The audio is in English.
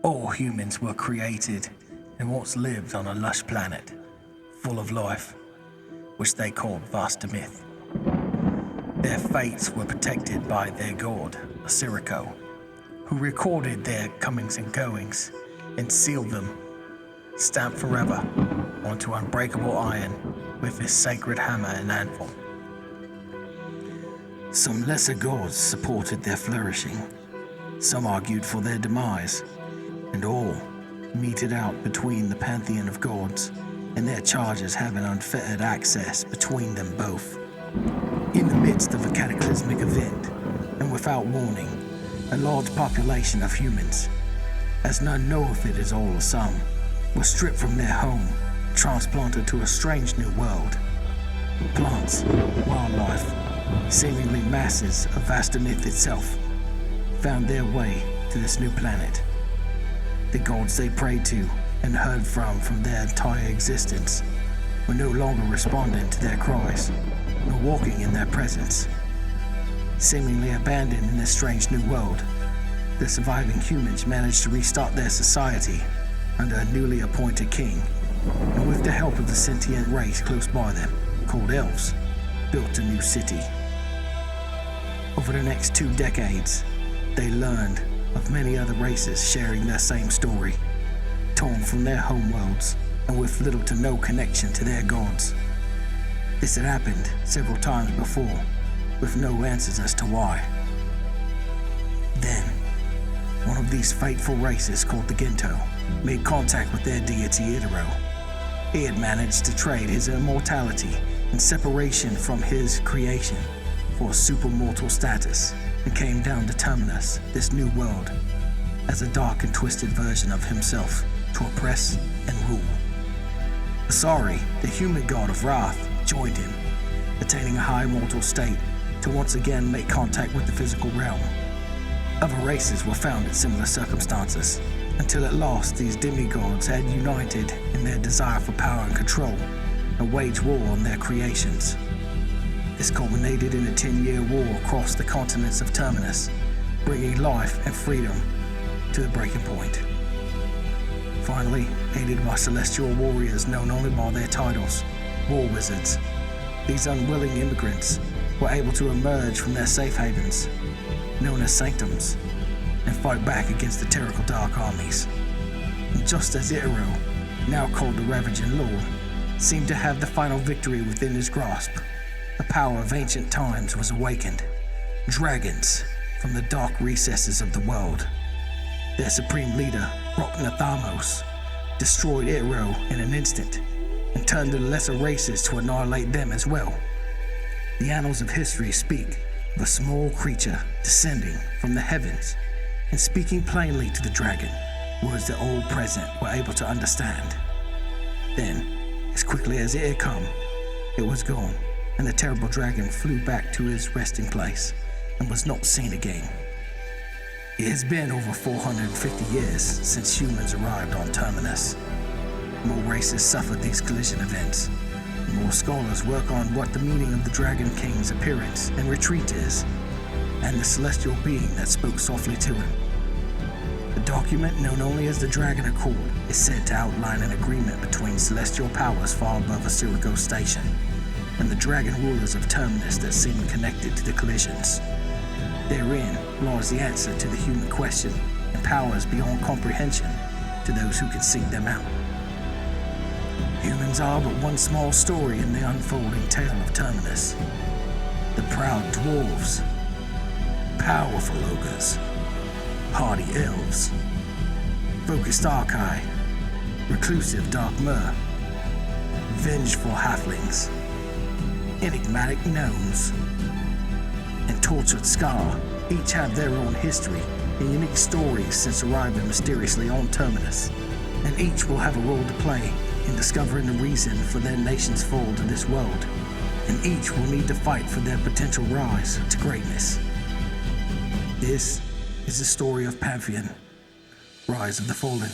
All humans were created and once lived on a lush planet, full of life, which they called Vastamith. Their fates were protected by their god, Osirico, who recorded their comings and goings and sealed them, stamped forever, onto unbreakable iron with his sacred hammer and anvil. Some lesser gods supported their flourishing, some argued for their demise, and all meted out between the Pantheon of gods and their charges having unfettered access between them both. In the midst of a cataclysmic event, and without warning, a large population of humans, as none know if it is all or some, were stripped from their home, transplanted to a strange new world. Plants, wildlife, seemingly masses of Vastamith itself, found their way to this new planet. The gods they prayed to and heard from their entire existence were no longer responding to their cries, nor walking in their presence. Seemingly abandoned in this strange new world, the surviving humans managed to restart their society under a newly appointed king, and with the help of the sentient race close by them, called elves, built a new city. Over the next 2 decades, they learned of many other races sharing their same story, torn from their homeworlds and with little to no connection to their gods. This had happened several times before, with no answers as to why. Then, one of these fateful races called the Ginto made contact with their deity Idero. He had managed to trade his immortality and separation from his creation for a supermortal status, and came down to Terminus, this new world, as a dark and twisted version of himself to oppress and rule. Asari, the human god of wrath, joined him, attaining a high mortal state to once again make contact with the physical realm. Other races were found in similar circumstances, until at last these demigods had united in their desire for power and control and waged war on their creations. This culminated in a 10-year war across the continents of Terminus, bringing life and freedom to the breaking point. Finally, aided by celestial warriors known only by their titles, war wizards, these unwilling immigrants were able to emerge from their safe havens, known as sanctums, and fight back against the tyrannical dark armies. And just as Idero, now called the Ravaging Lord, seemed to have the final victory within his grasp, the power of ancient times was awakened. Dragons from the dark recesses of the world. Their supreme leader, Roknathamos, destroyed Idero in an instant and turned the lesser races to annihilate them as well. The annals of history speak of a small creature descending from the heavens and speaking plainly to the dragon, words that all present were able to understand. Then, as quickly as it had come, it was gone, and the terrible dragon flew back to his resting place and was not seen again. It has been over 450 years since humans arrived on Terminus. More races suffered these collision events. More scholars work on what the meaning of the Dragon King's appearance and retreat is, and the celestial being that spoke softly to him. The document, known only as the Dragon Accord, is said to outline an agreement between celestial powers far above Osirico Station and the dragon rulers of Terminus that seem connected to the collisions. Therein lies the answer to the human question and powers beyond comprehension to those who can seek them out. Humans are but one small story in the unfolding tale of Terminus. The proud dwarves, powerful ogres, hardy elves, focused Archai, reclusive dark mer, vengeful halflings, enigmatic gnomes, and tortured Scar each have their own history and unique stories since arriving mysteriously on Terminus, and each will have a role to play in discovering the reason for their nation's fall to this world, and each will need to fight for their potential rise to greatness. This is the story of Pantheon, Rise of the Fallen.